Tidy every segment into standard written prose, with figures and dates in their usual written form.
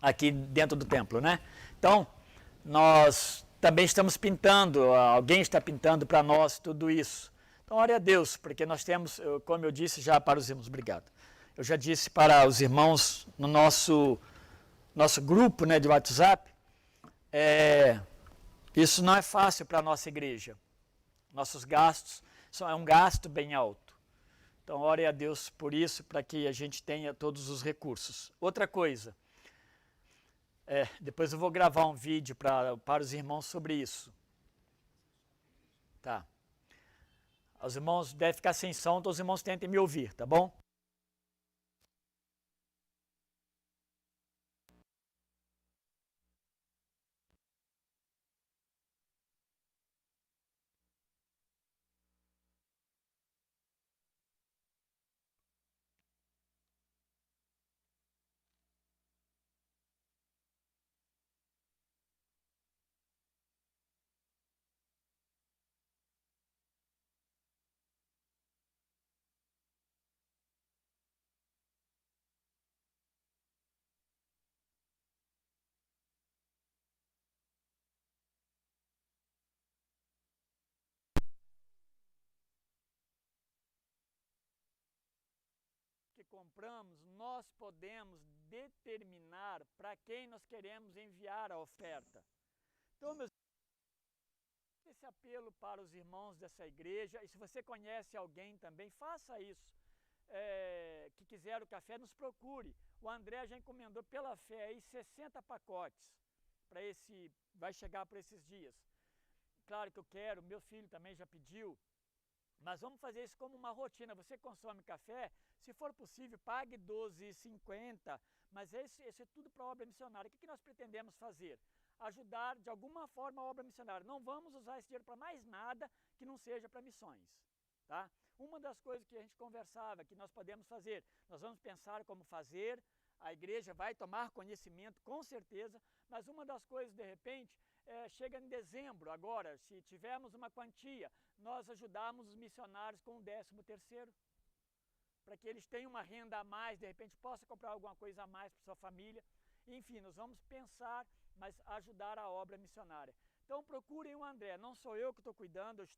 aqui dentro do templo, né? Então, nós também estamos pintando, alguém está pintando para nós tudo isso. Então, ore a Deus, porque nós temos, como eu disse já para os irmãos, obrigado. Eu já disse para os irmãos no nosso grupo, né, de WhatsApp, isso não é fácil para a nossa igreja. Nossos gastos, é um gasto bem alto. Então, ore a Deus por isso, para que a gente tenha todos os recursos. Outra coisa, depois eu vou gravar um vídeo para os irmãos sobre isso. Tá. Os irmãos devem ficar sem som, então os irmãos tentem me ouvir, tá bom? Que compramos, nós podemos determinar para quem nós queremos enviar a oferta. Então, meus esse apelo para os irmãos dessa igreja, e se você conhece alguém também, faça isso. Que quiser o café, nos procure. O André já encomendou pela fé aí 60 pacotes para vai chegar para esses dias. Claro que eu quero, meu filho também já pediu. Mas vamos fazer isso como uma rotina. Você consome café, se for possível, pague R$12,50, mas esse é tudo para a obra missionária. O que nós pretendemos fazer? Ajudar de alguma forma a obra missionária. Não vamos usar esse dinheiro para mais nada que não seja para missões. Tá? Uma das coisas que a gente conversava, que nós podemos fazer, nós vamos pensar como fazer, a igreja vai tomar conhecimento com certeza, mas uma das coisas, de repente, chega em dezembro agora, se tivermos uma quantia, nós ajudamos os missionários com o 13º, para que eles tenham uma renda a mais, de repente possa comprar alguma coisa a mais para sua família. Enfim, nós vamos pensar, mas ajudar a obra missionária. Então procurem o André, não sou eu que estou cuidando,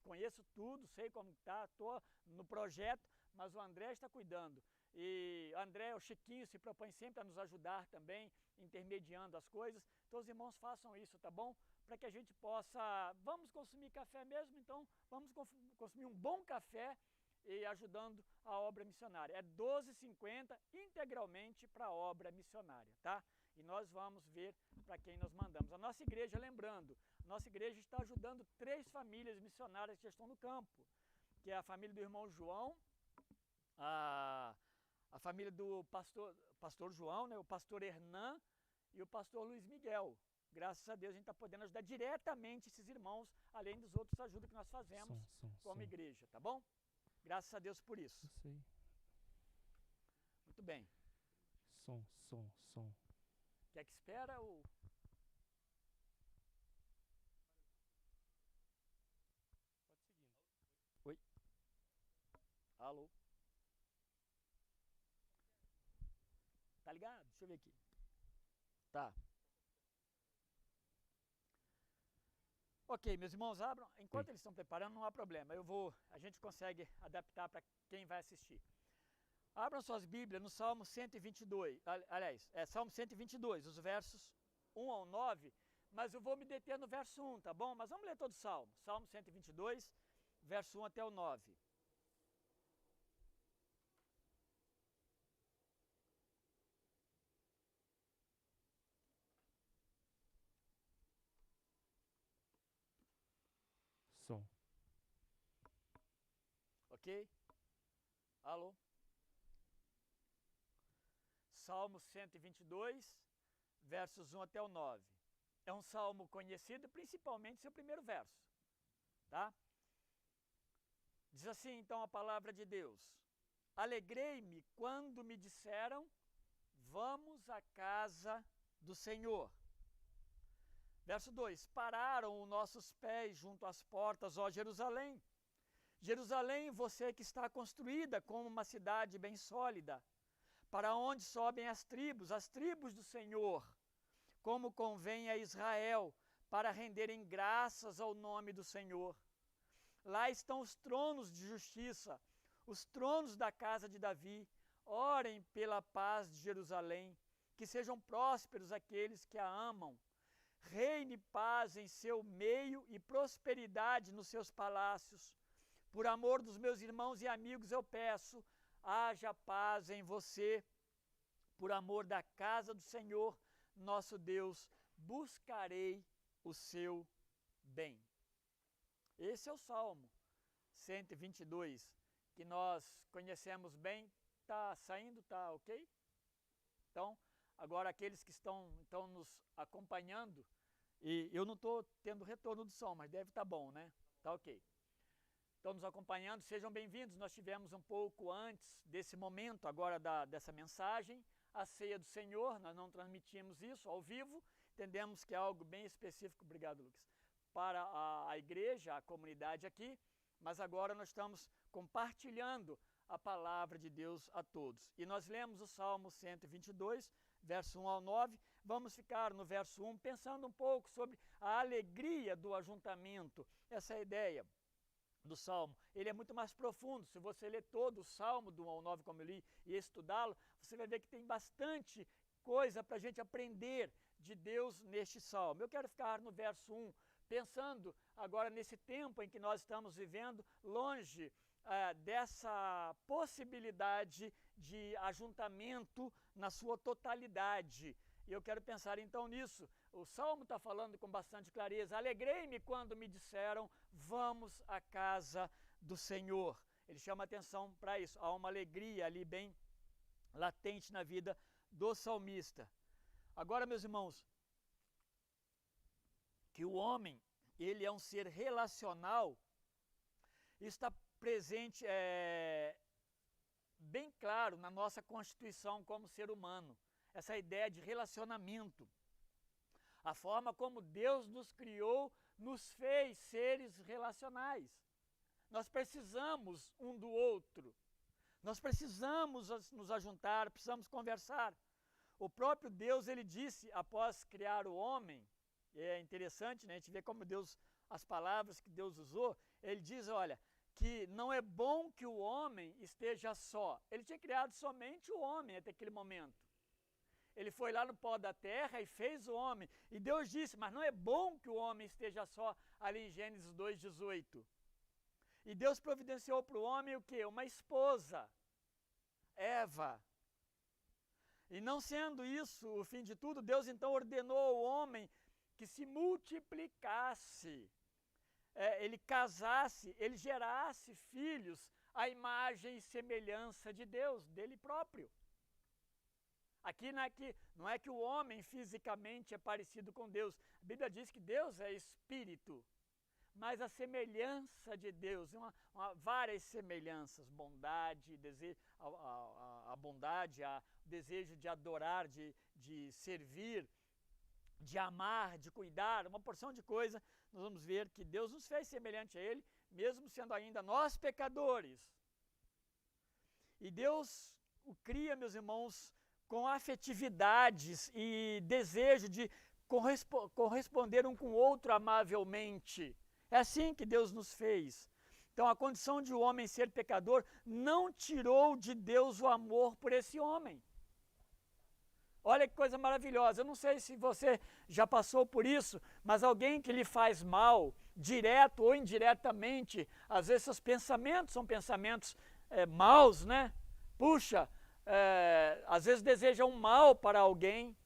conheço tudo, sei como está, estou no projeto, mas o André está cuidando. E André, o Chiquinho, se propõe sempre a nos ajudar também, intermediando as coisas. Então os irmãos façam isso, tá bom? Para que a gente possa, vamos consumir café mesmo, então vamos consumir um bom café e ajudando a obra missionária. É R$12,50 integralmente para a obra missionária, tá? E nós vamos ver para quem nós mandamos. A nossa igreja, lembrando, nossa igreja está ajudando 3 famílias missionárias que já estão no campo, que é a família do irmão João, a família do pastor João, né, o pastor Hernan e o pastor Luiz Miguel. Graças a Deus a gente está podendo ajudar diretamente esses irmãos, além dos outros ajudas que nós fazemos como igreja, tá bom? Graças a Deus por isso. Eu sei. Muito bem. Som. Quer que espera ou... Pode seguindo. Oi? Alô? Tá ligado? Deixa eu ver aqui. Tá. Ok, meus irmãos, abram. Enquanto eles estão preparando, não há problema. A gente consegue adaptar para quem vai assistir. Abram suas Bíblias no Salmo 122. Aliás, Salmo 122, os versos 1 ao 9. Mas eu vou me deter no verso 1, tá bom? Mas vamos ler todo o Salmo. Salmo 122, verso 1 até o 9. Som. Ok? Alô? Salmo 122, versos 1 até o 9. É um salmo conhecido, principalmente seu primeiro verso, tá? Diz assim então a palavra de Deus: Alegrei-me quando me disseram, vamos à casa do Senhor. Verso 2: Pararam os nossos pés junto às portas, ó Jerusalém. Jerusalém, você que está construída como uma cidade bem sólida. para onde sobem as tribos do Senhor, como convém a Israel, para renderem graças ao nome do Senhor. Lá estão os tronos de justiça, os tronos da casa de Davi. Orem pela paz de Jerusalém, que sejam prósperos aqueles que a amam. Reine paz em seu meio e prosperidade nos seus palácios. Por amor dos meus irmãos e amigos eu peço, haja paz em você. Por amor da casa do Senhor, nosso Deus, buscarei o seu bem. Esse é o Salmo 122, que nós conhecemos bem. Está saindo? Está ok? Então, agora aqueles que estão nos acompanhando, e eu não estou tendo retorno do som, mas deve estar bom, né? Está ok. Estão nos acompanhando, sejam bem-vindos. Nós tivemos um pouco antes desse momento agora dessa mensagem, a ceia do Senhor. Nós não transmitimos isso ao vivo, entendemos que é algo bem específico, obrigado Lucas, para a igreja, a comunidade aqui, mas agora nós estamos compartilhando a palavra de Deus a todos. E nós lemos o Salmo 122, verso 1 ao 9, vamos ficar no verso 1 pensando um pouco sobre a alegria do ajuntamento, essa ideia do Salmo. Ele é muito mais profundo. Se você ler todo o Salmo do 1 ao 9, como eu li, e estudá-lo, você vai ver que tem bastante coisa para a gente aprender de Deus neste Salmo. Eu quero ficar no verso 1, pensando agora nesse tempo em que nós estamos vivendo, longe dessa possibilidade de ajuntamento na sua totalidade. E eu quero pensar então nisso. O Salmo está falando com bastante clareza. Alegrei-me quando me disseram, vamos à casa do Senhor. Ele chama atenção para isso. Há uma alegria ali bem latente na vida do salmista. Agora, meus irmãos, que o homem, ele é um ser relacional, está presente bem claro na nossa constituição como ser humano. Essa ideia de relacionamento. A forma como Deus nos criou, nos fez seres relacionais. Nós precisamos um do outro. Nós precisamos nos ajuntar, precisamos conversar. O próprio Deus, ele disse, após criar o homem, é interessante, né? A gente vê como Deus, as palavras que Deus usou, ele diz, olha, que não é bom que o homem esteja só. Ele tinha criado somente o homem até aquele momento. Ele foi lá no pó da terra e fez o homem. E Deus disse, mas não é bom que o homem esteja só, ali em Gênesis 2,18. E Deus providenciou para o homem o quê? Uma esposa, Eva. E não sendo isso o fim de tudo, Deus então ordenou ao homem que se multiplicasse, ele casasse, ele gerasse filhos à imagem e semelhança de Deus, dele próprio. Aqui não é que o homem fisicamente é parecido com Deus. A Bíblia diz que Deus é espírito, mas a semelhança de Deus, várias semelhanças, bondade, desejo, a bondade, o desejo de adorar, de servir, de amar, de cuidar, uma porção de coisa. Nós vamos ver que Deus nos fez semelhante a Ele, mesmo sendo ainda nós pecadores. E Deus o cria, meus irmãos, com afetividades e desejo de corresponder um com o outro amavelmente. É assim que Deus nos fez. Então, a condição de o homem ser pecador não tirou de Deus o amor por esse homem. Olha que coisa maravilhosa. Eu não sei se você já passou por isso, mas alguém que lhe faz mal, direto ou indiretamente, às vezes seus pensamentos são pensamentos maus, né? Puxa, às vezes deseja um mal para alguém.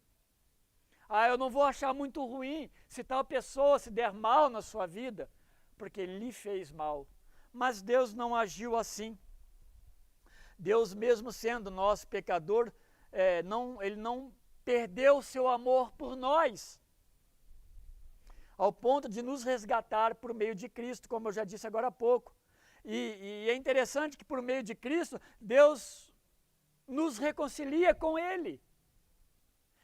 Eu não vou achar muito ruim se tal pessoa se der mal na sua vida, porque lhe fez mal. Mas Deus não agiu assim. Deus, mesmo sendo nosso pecador, ele não perdeu o seu amor por nós, ao ponto de nos resgatar por meio de Cristo, como eu já disse agora há pouco. E é interessante que por meio de Cristo, Deus nos reconcilia com Ele.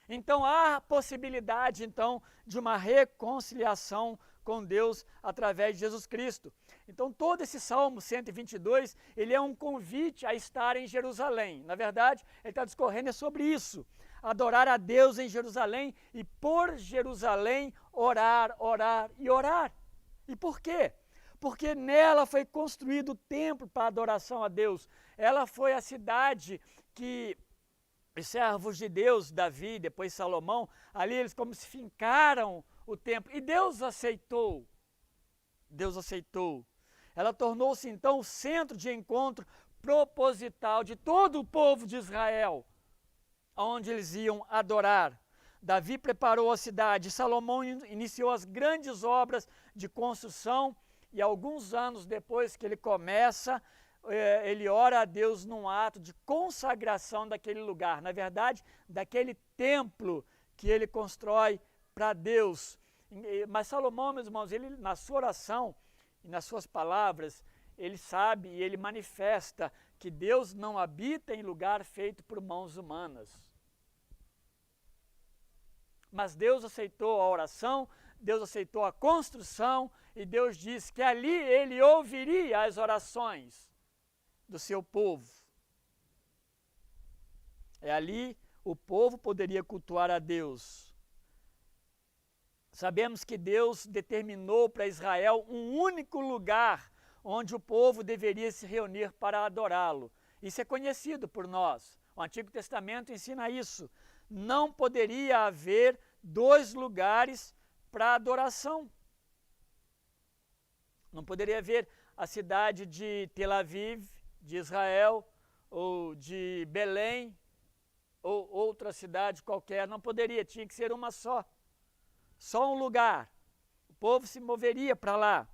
Então há possibilidade então de uma reconciliação com Deus através de Jesus Cristo. Então todo esse Salmo 122, ele é um convite a estar em Jerusalém. Na verdade, ele está discorrendo sobre isso. Adorar a Deus em Jerusalém e por Jerusalém orar, orar e orar. E por quê? Porque nela foi construído o templo para adoração a Deus. Ela foi a cidade que os servos de Deus, Davi, depois Salomão, ali eles como se fincaram o templo. E Deus aceitou. Deus aceitou. Ela tornou-se então o centro de encontro proposital de todo o povo de Israel, onde eles iam adorar. Davi preparou a cidade, Salomão iniciou as grandes obras de construção e alguns anos depois que ele começa, ele ora a Deus num ato de consagração daquele lugar, na verdade, daquele templo que ele constrói para Deus. Mas Salomão, meus irmãos, ele na sua oração e nas suas palavras, ele sabe e ele manifesta que Deus não habita em lugar feito por mãos humanas. Mas Deus aceitou a oração, Deus aceitou a construção e Deus disse que ali ele ouviria as orações do seu povo. Ali o povo poderia cultuar a Deus. Sabemos que Deus determinou para Israel um único lugar onde o povo deveria se reunir para adorá-lo. Isso é conhecido por nós. O Antigo Testamento ensina isso. Não poderia haver dois lugares para adoração. Não poderia haver a cidade de Tel Aviv, de Israel, ou de Belém, ou outra cidade qualquer. Não poderia, tinha que ser uma só. Só um lugar. O povo se moveria para lá.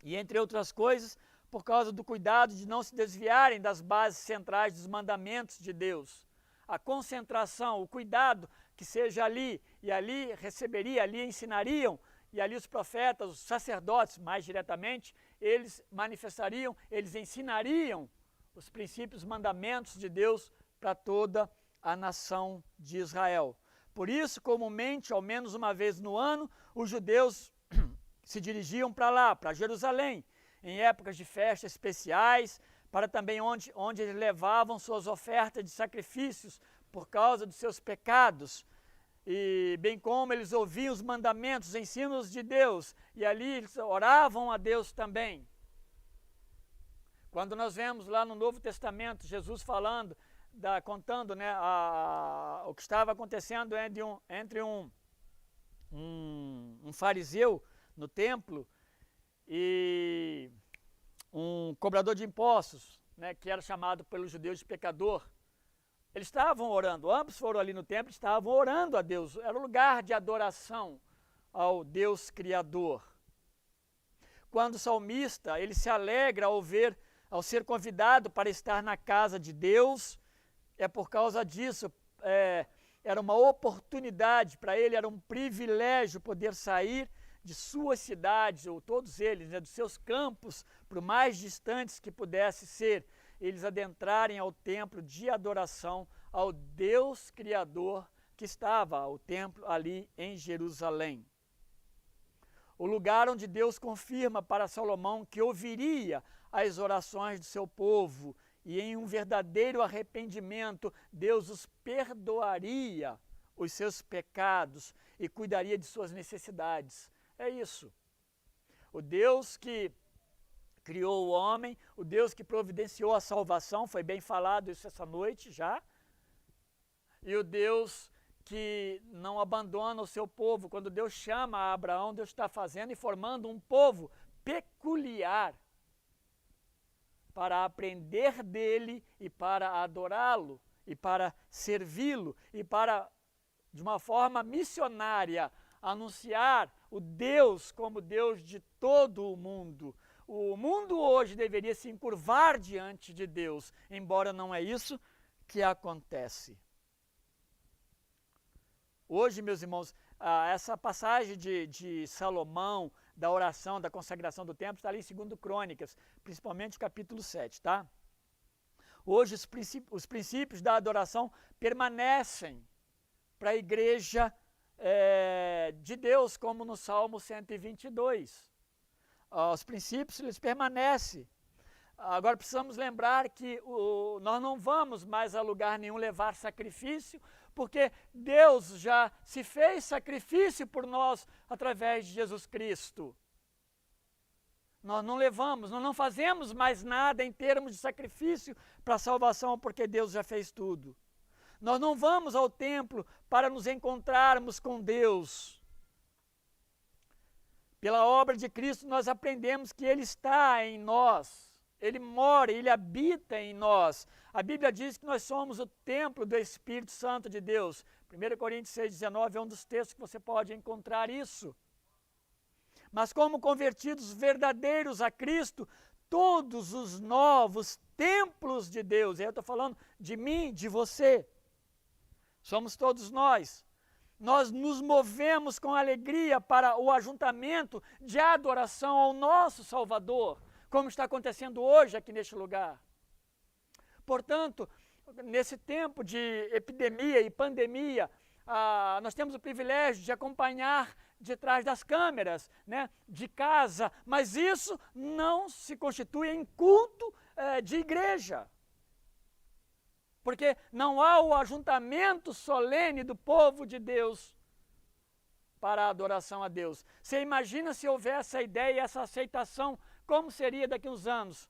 E entre outras coisas, por causa do cuidado de não se desviarem das bases centrais dos mandamentos de Deus. A concentração, o cuidado que seja ali, e ali receberia, ali ensinariam, e ali os profetas, os sacerdotes, mais diretamente, eles manifestariam, eles ensinariam os princípios, os mandamentos de Deus para toda a nação de Israel. Por isso, comumente, ao menos uma vez no ano, os judeus se dirigiam para lá, para Jerusalém, em épocas de festas especiais, para também onde eles levavam suas ofertas de sacrifícios por causa dos seus pecados, e bem como eles ouviam os mandamentos, os ensinos de Deus, e ali eles oravam a Deus também. Quando nós vemos lá no Novo Testamento Jesus falando, contando, né, o que estava acontecendo entre um fariseu no templo e um cobrador de impostos, né, que era chamado pelos judeus de pecador. Eles estavam orando, ambos foram ali no templo, estavam orando a Deus, era um lugar de adoração ao Deus Criador. Quando o salmista, ele se alegra ao ser convidado para estar na casa de Deus, é por causa disso, era uma oportunidade para ele, era um privilégio poder sair de suas cidades, ou todos eles, né, dos seus campos, por mais distantes que pudesse ser, eles adentrarem ao templo de adoração ao Deus Criador que estava, o templo ali em Jerusalém. O lugar onde Deus confirma para Salomão que ouviria as orações do seu povo e em um verdadeiro arrependimento Deus os perdoaria os seus pecados e cuidaria de suas necessidades. É isso. O Deus que criou o homem, o Deus que providenciou a salvação, foi bem falado isso essa noite já, e o Deus que não abandona o seu povo. Quando Deus chama a Abraão, Deus está fazendo e formando um povo peculiar para aprender dele e para adorá-lo e para servi-lo e para, de uma forma missionária, anunciar o Deus como Deus de todo o mundo. O mundo hoje deveria se encurvar diante de Deus, embora não é isso que acontece. Hoje, meus irmãos, essa passagem de Salomão, da oração, da consagração do templo, está ali em 2 Crônicas, principalmente capítulo 7, tá? Hoje os princípios da adoração permanecem para a igreja de Deus, como no Salmo 122. Os princípios, eles permanecem. Agora precisamos lembrar que nós não vamos mais a lugar nenhum levar sacrifício, porque Deus já se fez sacrifício por nós através de Jesus Cristo. Nós não fazemos mais nada em termos de sacrifício para a salvação, porque Deus já fez tudo. Nós não vamos ao templo para nos encontrarmos com Deus. Pela obra de Cristo nós aprendemos que Ele está em nós. Ele mora, Ele habita em nós. A Bíblia diz que nós somos o templo do Espírito Santo de Deus. 1 Coríntios 6,19 é um dos textos que você pode encontrar isso. Mas como convertidos verdadeiros a Cristo, todos os novos templos de Deus, eu estou falando de mim, de você, somos todos nós. Nós nos movemos com alegria para o ajuntamento de adoração ao nosso Salvador, como está acontecendo hoje aqui neste lugar. Portanto, nesse tempo de epidemia e pandemia, nós temos o privilégio de acompanhar de trás das câmeras, né, de casa, mas isso não se constitui em culto de igreja. Porque não há o ajuntamento solene do povo de Deus para a adoração a Deus. Você imagina se houver essa ideia e essa aceitação, como seria daqui a uns anos?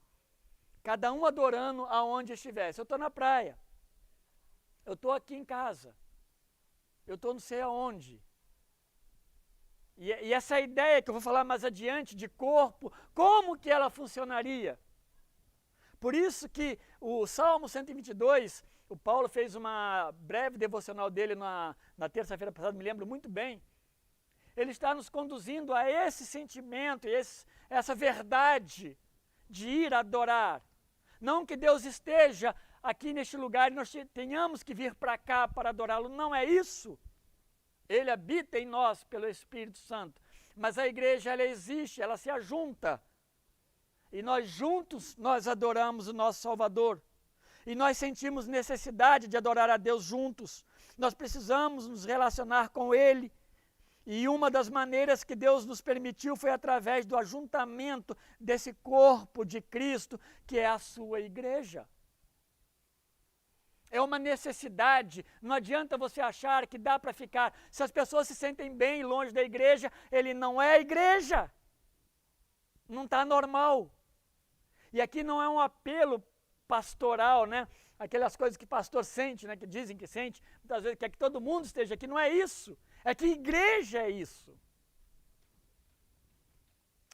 Cada um adorando aonde estivesse. Eu estou na praia, eu estou aqui em casa, eu estou não sei aonde. E essa ideia que eu vou falar mais adiante de corpo, como que ela funcionaria? Por isso que o Salmo 122, o Paulo fez uma breve devocional dele na terça-feira passada, me lembro muito bem. Ele está nos conduzindo a esse sentimento, essa verdade de ir adorar. Não que Deus esteja aqui neste lugar e nós tenhamos que vir para cá para adorá-lo, não é isso. Ele habita em nós pelo Espírito Santo. Mas a igreja, ela existe, ela se ajunta. E nós juntos, nós adoramos o nosso Salvador. E nós sentimos necessidade de adorar a Deus juntos. Nós precisamos nos relacionar com Ele. E uma das maneiras que Deus nos permitiu foi através do ajuntamento desse corpo de Cristo, que é a sua igreja. É uma necessidade, não adianta você achar que dá para ficar. Se as pessoas se sentem bem longe da igreja, ele não é igreja. Não está normal. E aqui não é um apelo pastoral, né? Aquelas coisas que pastor sente, né? Que dizem que sente, muitas vezes quer que todo mundo esteja aqui. Não é isso. É que igreja é isso.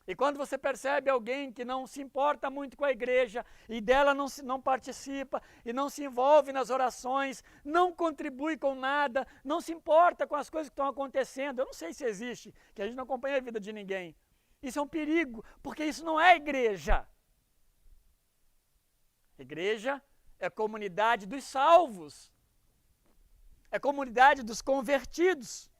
E quando você percebe alguém que não se importa muito com a igreja e dela não participa e não se envolve nas orações, não contribui com nada, não se importa com as coisas que estão acontecendo, eu não sei se existe, que a gente não acompanha a vida de ninguém. Isso é um perigo, porque isso não é igreja. Igreja é comunidade dos salvos, é comunidade dos convertidos.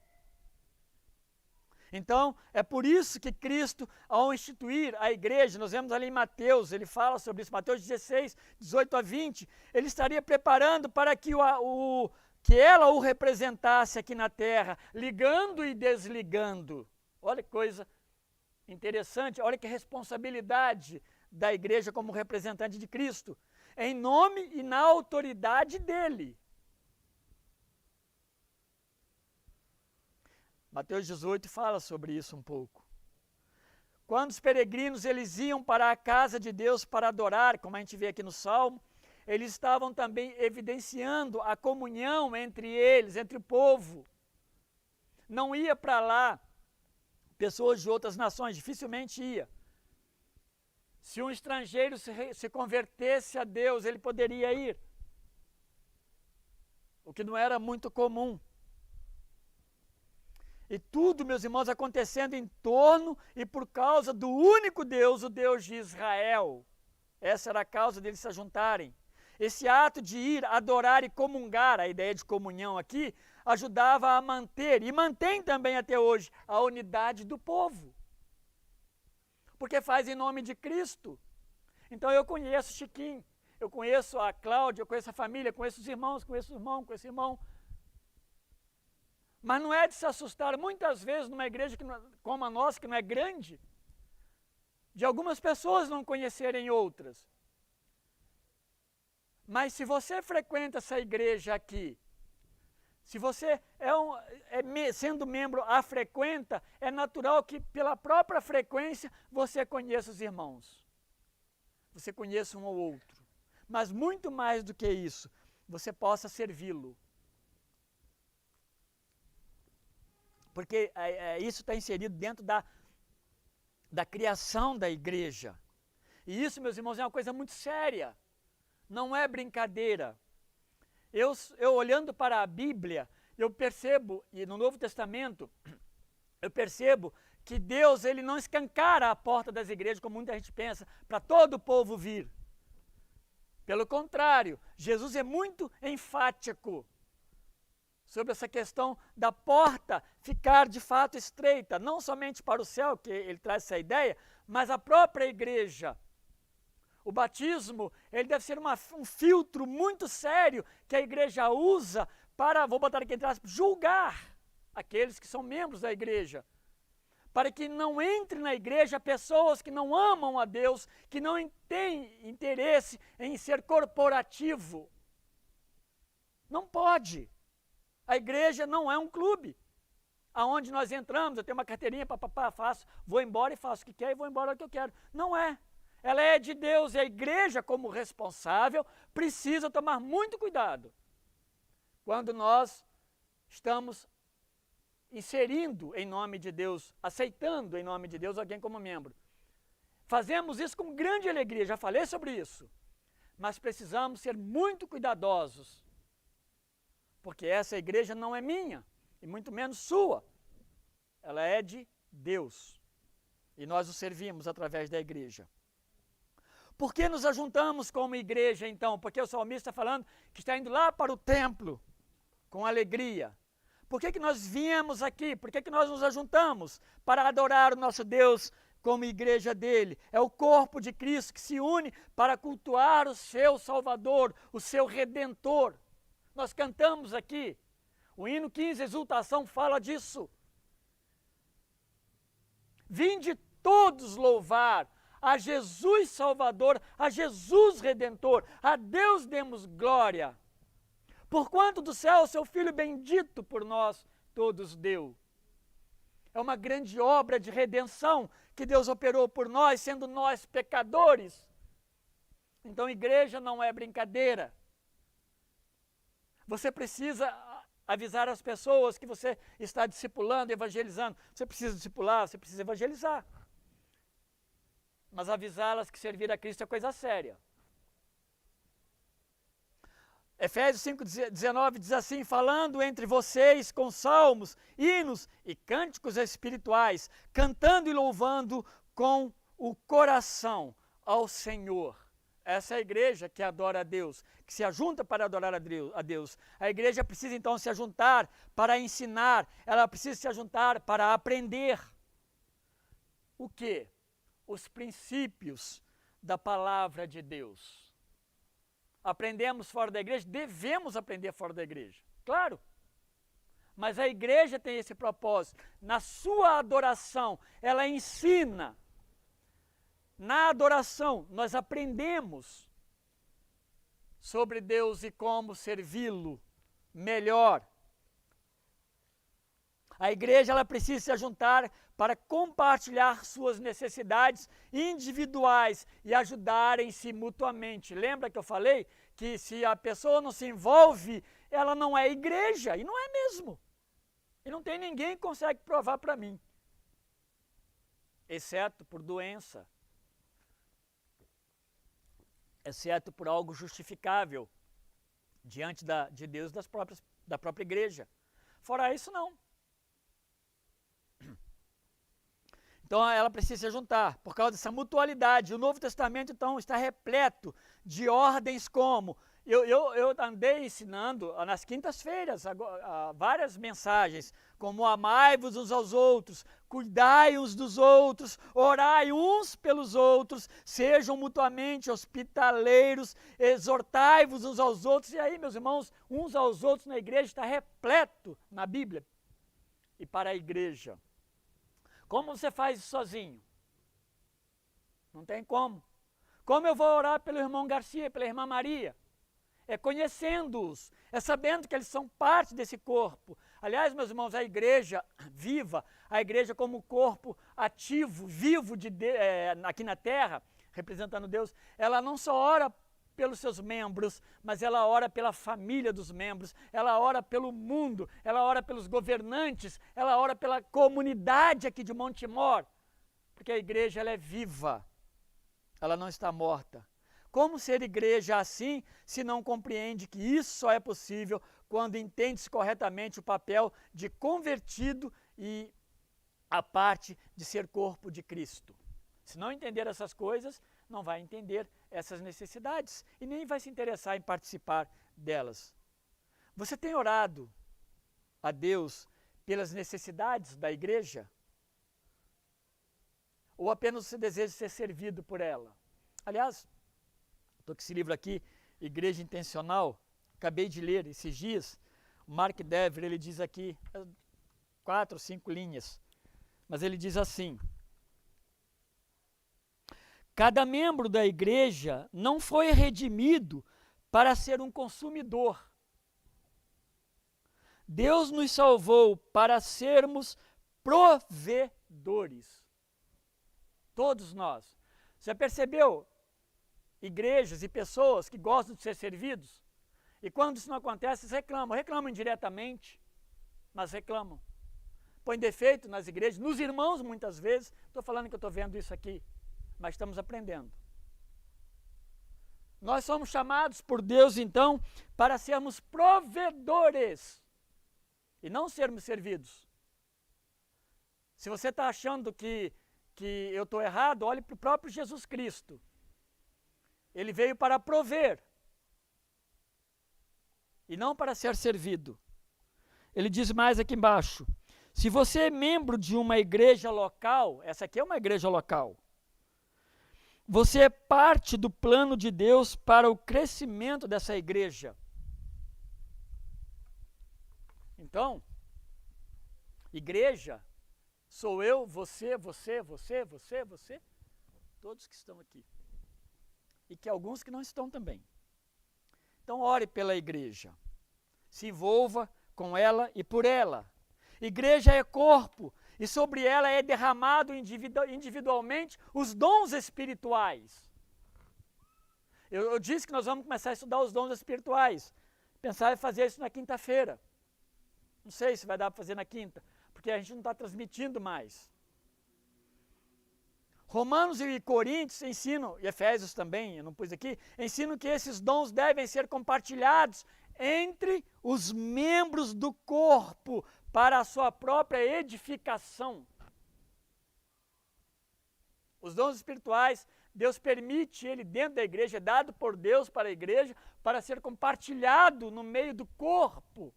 Então, é por isso que Cristo, ao instituir a igreja, nós vemos ali em Mateus, ele fala sobre isso, Mateus 16, 18 a 20, ele estaria preparando para que, que ela o representasse aqui na terra, ligando e desligando. Olha que coisa interessante, olha que responsabilidade da igreja como representante de Cristo, em nome e na autoridade dele. Mateus 18 fala sobre isso um pouco. Quando os peregrinos eles iam para a casa de Deus para adorar, como a gente vê aqui no Salmo, eles estavam também evidenciando a comunhão entre eles, entre o povo. Não ia para lá pessoas de outras nações, dificilmente ia. Se um estrangeiro se convertesse a Deus, ele poderia ir. O que não era muito comum. E tudo, meus irmãos, acontecendo em torno e por causa do único Deus, o Deus de Israel. Essa era a causa deles se juntarem. Esse ato de ir adorar e comungar, a ideia de comunhão aqui, ajudava a manter, e mantém também até hoje, a unidade do povo. Porque faz em nome de Cristo. Então eu conheço o Chiquinho, eu conheço a Cláudia, eu conheço a família, conheço os irmãos, conheço o irmão, conheço o irmão. Mas não é de se assustar, muitas vezes, numa igreja como a nossa, que não é grande, de algumas pessoas não conhecerem outras. Mas se você frequenta essa igreja aqui, se você sendo membro a frequenta, é natural que pela própria frequência você conheça os irmãos. Você conheça um ou outro. Mas muito mais do que isso, você possa servi-lo. Porque isso está inserido dentro da criação da igreja. E isso, meus irmãos, é uma coisa muito séria. Não é brincadeira. Eu olhando para a Bíblia, eu percebo, e no Novo Testamento, eu percebo que Deus ele não escancara a porta das igrejas, como muita gente pensa, para todo o povo vir. Pelo contrário, Jesus é muito enfático sobre essa questão da porta ficar de fato estreita, não somente para o céu, que ele traz essa ideia, mas a própria igreja. O batismo, ele deve ser um filtro muito sério que a igreja usa para, vou botar aqui entre aspas, julgar aqueles que são membros da igreja. Para que não entre na igreja pessoas que não amam a Deus, que não têm interesse em ser corporativo. Não pode. A igreja não é um clube, aonde nós entramos, eu tenho uma carteirinha, faço, vou embora e faço o que quer e vou embora o que eu quero. Não é. Ela é de Deus e a igreja, como responsável, precisa tomar muito cuidado quando nós estamos inserindo em nome de Deus, aceitando em nome de Deus alguém como membro. Fazemos isso com grande alegria, já falei sobre isso, mas precisamos ser muito cuidadosos, porque essa igreja não é minha, e muito menos sua, ela é de Deus, e nós o servimos através da igreja. Por que nos ajuntamos como igreja, então? Porque o salmista está falando que está indo lá para o templo com alegria. Por que nós viemos aqui? Por que nós nos ajuntamos? Para adorar o nosso Deus como igreja dele. É o corpo de Cristo que se une para cultuar o seu Salvador, o seu Redentor. Nós cantamos aqui. O hino 15, Exultação, fala disso. Vinde todos louvar a Jesus Salvador, a Jesus Redentor, a Deus demos glória. Porquanto do céu o seu Filho bendito por nós todos deu. É uma grande obra de redenção que Deus operou por nós, sendo nós pecadores. Então, igreja não é brincadeira. Você precisa avisar as pessoas que você está discipulando, evangelizando. Você precisa discipular, você precisa evangelizar. Mas avisá-las que servir a Cristo é coisa séria. Efésios 5,19 diz assim, falando entre vocês com salmos, hinos e cânticos espirituais, cantando e louvando com o coração ao Senhor. Essa é a igreja que adora a Deus, que se ajunta para adorar a Deus. A igreja precisa então se ajuntar para ensinar, ela precisa se ajuntar para aprender. O quê? Os princípios da palavra de Deus. Aprendemos fora da igreja? Devemos aprender fora da igreja, claro. Mas a igreja tem esse propósito. Na sua adoração, ela ensina. Na adoração, nós aprendemos sobre Deus e como servi-lo melhor. A igreja ela precisa se ajuntar para compartilhar suas necessidades individuais e ajudarem-se mutuamente. Lembra que eu falei que se a pessoa não se envolve, ela não é igreja, e não é mesmo. E não tem ninguém que consegue provar para mim, exceto por doença, exceto por algo justificável diante de Deus da própria igreja. Fora isso, não. Então ela precisa se juntar por causa dessa mutualidade. O Novo Testamento então está repleto de ordens como... Eu andei ensinando nas quintas-feiras várias mensagens, como amai-vos uns aos outros, cuidai uns dos outros, orai uns pelos outros, sejam mutuamente hospitaleiros, exortai-vos uns aos outros. E aí, meus irmãos, uns aos outros na igreja está repleto na Bíblia. e para a igreja. Como você faz isso sozinho? Não tem como. Como eu vou orar pelo irmão Garcia, pela irmã Maria? É conhecendo-os, é sabendo que eles são parte desse corpo. Aliás, meus irmãos, a igreja viva, a igreja como corpo ativo, vivo aqui na terra, representando Deus, ela não só ora pelos seus membros, mas ela ora pela família dos membros, ela ora pelo mundo, ela ora pelos governantes, ela ora pela comunidade aqui de Montemor, porque a igreja ela é viva, ela não está morta. Como ser igreja assim, se não compreende que isso só é possível quando entende-se corretamente o papel de convertido e a parte de ser corpo de Cristo? Se não entender essas coisas, não vai entender essas necessidades e nem vai se interessar em participar delas. Você tem orado a Deus pelas necessidades da igreja? Ou apenas você deseja ser servido por ela? Aliás, estou com esse livro aqui, Igreja Intencional, acabei de ler esses dias. O Mark Dever, ele diz aqui 4 ou 5 linhas, mas ele diz assim: cada membro da igreja não foi redimido para ser um consumidor. Deus nos salvou para sermos provedores. Todos nós. Você percebeu? Igrejas e pessoas que gostam de ser servidos, e quando isso não acontece, eles reclamam indiretamente, mas reclamam. Põem defeito nas igrejas, nos irmãos muitas vezes. Estou falando que eu estou vendo isso aqui, mas estamos aprendendo. Nós somos chamados por Deus, então, para sermos provedores e não sermos servidos. Se você está achando que eu estou errado, olhe para o próprio Jesus Cristo. Ele veio para prover e não para ser servido. Ele diz mais aqui embaixo: se você é membro de uma igreja local, essa aqui é uma igreja local, você é parte do plano de Deus para o crescimento dessa igreja. Então, igreja sou eu, você, todos que estão aqui. E que alguns que não estão também. Então ore pela igreja, se envolva com ela e por ela. Igreja é corpo e sobre ela é derramado individualmente os dons espirituais. Eu disse que nós vamos começar a estudar os dons espirituais. Pensar em fazer isso na quinta-feira. Não sei se vai dar para fazer na quinta, porque a gente não está transmitindo mais. Romanos e Coríntios ensinam, e Efésios também, eu não pus aqui, ensinam que esses dons devem ser compartilhados entre os membros do corpo para a sua própria edificação. Os dons espirituais, Deus permite ele dentro da igreja, é dado por Deus para a igreja, para ser compartilhado no meio do corpo.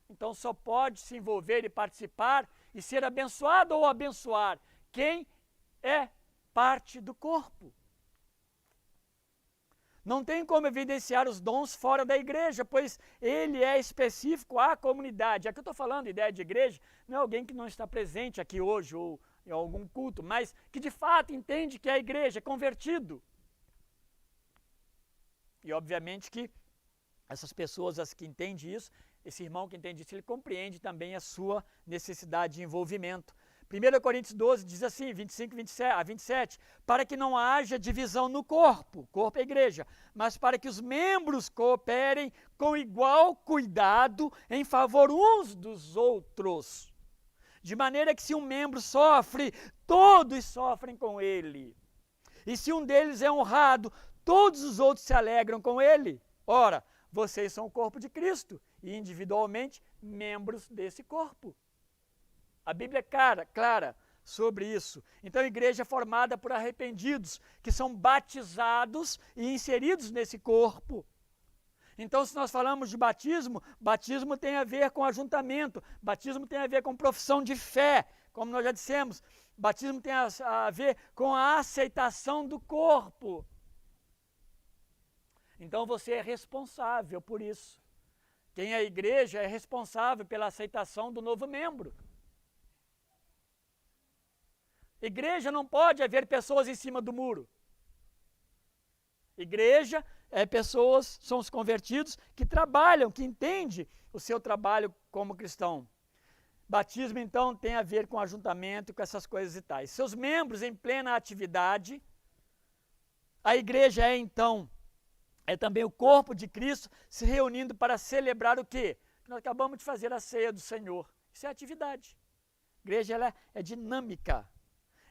Então só pode se envolver e participar e ser abençoado ou abençoar quem é parte do corpo. Não tem como evidenciar os dons fora da igreja, pois ele é específico à comunidade. Aqui eu estou falando, ideia de igreja, não é alguém que não está presente aqui hoje ou em algum culto, mas que de fato entende que é a igreja, é convertido. E obviamente que essas pessoas as que entendem isso, esse irmão que entende isso, ele compreende também a sua necessidade de envolvimento. 1 Coríntios 12 diz assim, 25 a 27, para que não haja divisão no corpo é a igreja, mas para que os membros cooperem com igual cuidado em favor uns dos outros. De maneira que se um membro sofre, todos sofrem com ele. E se um deles é honrado, todos os outros se alegram com ele. Ora, vocês são o corpo de Cristo e individualmente membros desse corpo. A Bíblia é clara sobre isso. Então a igreja é formada por arrependidos que são batizados e inseridos nesse corpo. Então se nós falamos de batismo, batismo tem a ver com ajuntamento, batismo tem a ver com profissão de fé, como nós já dissemos, batismo tem a ver com a aceitação do corpo. Então você é responsável por isso. Quem é a igreja é responsável pela aceitação do novo membro. Igreja não pode haver pessoas em cima do muro. Igreja é pessoas, são os convertidos que trabalham, que entendem o seu trabalho como cristão. Batismo, então, tem a ver com ajuntamento, com essas coisas e tais. Seus membros em plena atividade. A igreja é, então, também o corpo de Cristo se reunindo para celebrar o quê? Nós acabamos de fazer a ceia do Senhor. Isso é atividade. A igreja ela é dinâmica.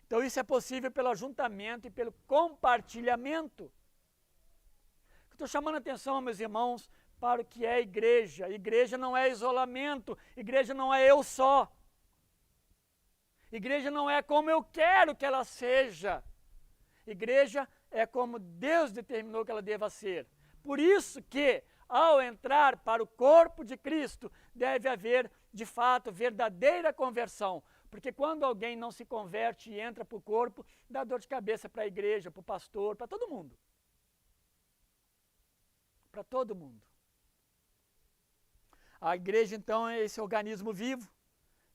Então, isso é possível pelo ajuntamento e pelo compartilhamento. Estou chamando a atenção, meus irmãos, para o que é igreja. Igreja não é isolamento, igreja não é eu só. Igreja não é como eu quero que ela seja. Igreja é como Deus determinou que ela deva ser. Por isso que, ao entrar para o corpo de Cristo, deve haver, de fato, verdadeira conversão. Porque quando alguém não se converte e entra para o corpo, dá dor de cabeça para a igreja, para o pastor, para todo mundo. Para todo mundo. A igreja, então, é esse organismo vivo.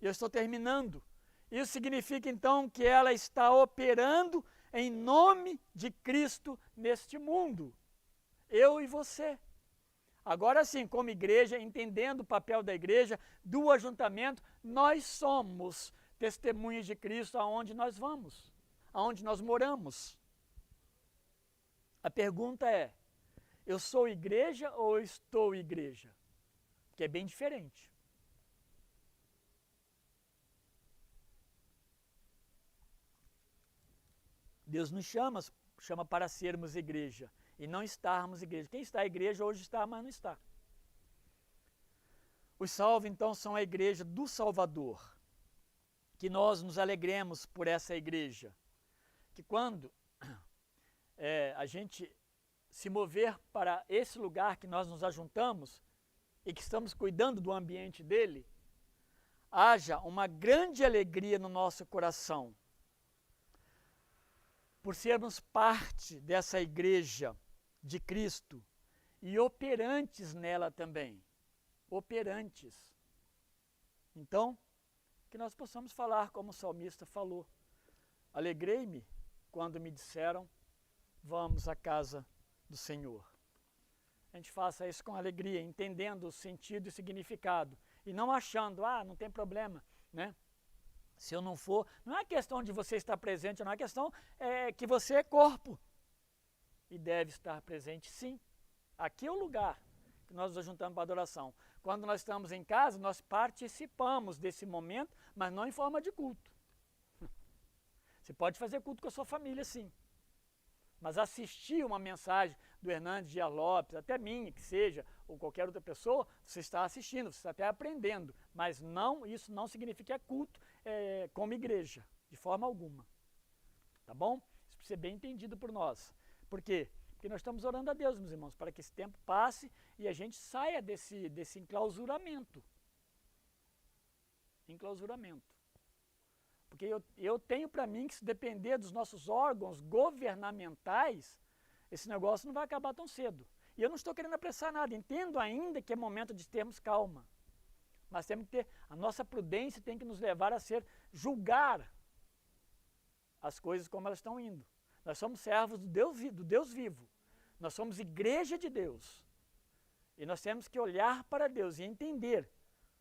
E eu estou terminando. Isso significa, então, que ela está operando em nome de Cristo neste mundo. Eu e você. Agora sim, como igreja, entendendo o papel da igreja, do ajuntamento, nós somos testemunhas de Cristo aonde nós vamos, aonde nós moramos. A pergunta é, eu sou igreja ou eu estou igreja? Que é bem diferente. Deus nos chama para sermos igreja e não estarmos igreja. Quem está à igreja hoje está, mas não está. Os salvos, então, são a igreja do Salvador. Que nós nos alegremos por essa igreja. Que quando a gente se mover para esse lugar que nós nos ajuntamos e que estamos cuidando do ambiente dele, haja uma grande alegria no nosso coração por sermos parte dessa igreja de Cristo e operantes nela também. Operantes. Então, que nós possamos falar como o salmista falou. Alegrei-me quando me disseram, vamos à casa do Senhor. A gente faça isso com alegria, entendendo o sentido e significado. E não achando, não tem problema, né? Se eu não for, não é questão de você estar presente, não é questão que você é corpo. E deve estar presente sim. Aqui é o lugar que nós nos ajuntamos para a adoração. Quando nós estamos em casa, nós participamos desse momento, mas não em forma de culto. Você pode fazer culto com a sua família, sim. Mas assistir uma mensagem do Hernandes Dias Lopes, até minha que seja, ou qualquer outra pessoa, você está assistindo, você está até aprendendo. Mas não, isso não significa culto como igreja, de forma alguma. Tá bom? Isso precisa ser bem entendido por nós. Por quê? Porque nós estamos orando a Deus, meus irmãos, para que esse tempo passe e a gente saia desse enclausuramento. Enclausuramento. Porque eu tenho para mim que se depender dos nossos órgãos governamentais, esse negócio não vai acabar tão cedo. E eu não estou querendo apressar nada, entendo ainda que é momento de termos calma. Mas temos que ter, a nossa prudência tem que nos levar a julgar as coisas como elas estão indo. Nós somos servos do Deus vivo. Nós somos igreja de Deus. E nós temos que olhar para Deus e entender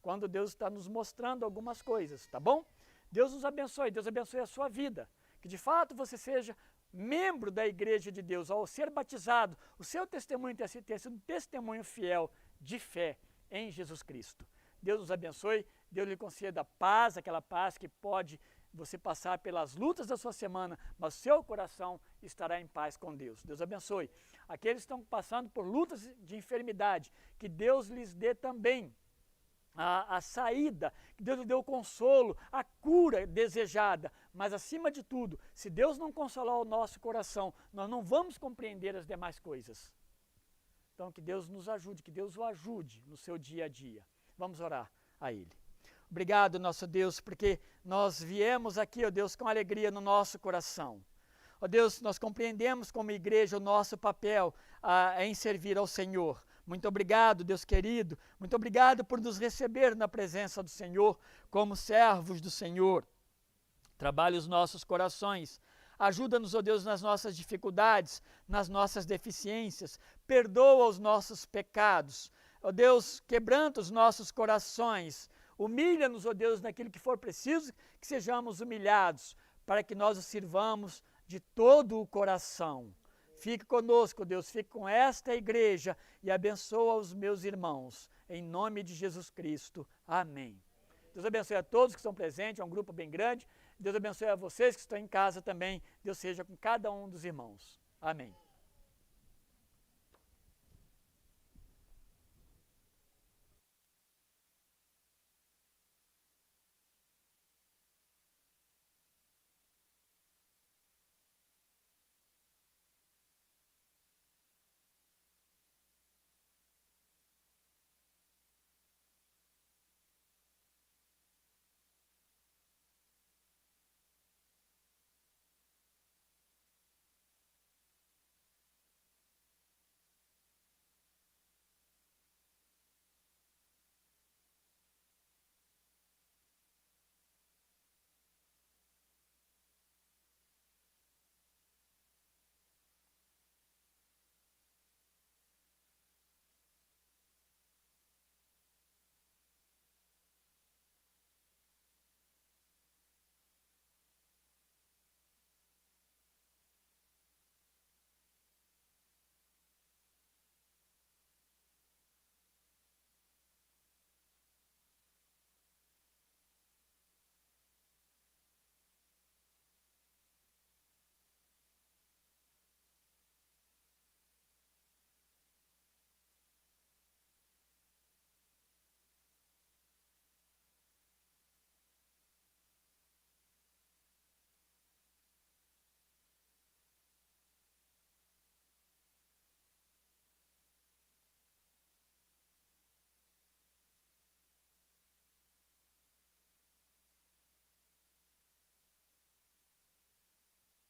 quando Deus está nos mostrando algumas coisas, tá bom? Deus nos abençoe, Deus abençoe a sua vida. Que de fato você seja membro da igreja de Deus. Ao ser batizado, o seu testemunho tenha sido um testemunho fiel de fé em Jesus Cristo. Deus nos abençoe, Deus lhe conceda paz, aquela paz que pode você passar pelas lutas da sua semana, mas seu coração estará em paz com Deus. Deus abençoe. Aqueles que estão passando por lutas de enfermidade, que Deus lhes dê também a saída, que Deus lhe dê o consolo, a cura desejada. Mas acima de tudo, se Deus não consolar o nosso coração, nós não vamos compreender as demais coisas. Então que Deus nos ajude, que Deus o ajude no seu dia a dia. Vamos orar a Ele. Obrigado, nosso Deus, porque nós viemos aqui, ó Deus, com alegria no nosso coração. Ó Deus, nós compreendemos como igreja o nosso papel em servir ao Senhor, Muito obrigado, Deus querido. Muito obrigado por nos receber na presença do Senhor, como servos do Senhor. Trabalhe os nossos corações. Ajuda-nos, ó Deus, nas nossas dificuldades, nas nossas deficiências. Perdoa os nossos pecados. Ó Deus, quebranta os nossos corações. Humilha-nos, ó Deus, naquilo que for preciso, que sejamos humilhados, para que nós o sirvamos de todo o coração. Fique conosco, Deus, fique com esta igreja e abençoa os meus irmãos. Em nome de Jesus Cristo. Amém. Deus abençoe a todos que estão presentes, é um grupo bem grande. Deus abençoe a vocês que estão em casa também. Deus seja com cada um dos irmãos. Amém.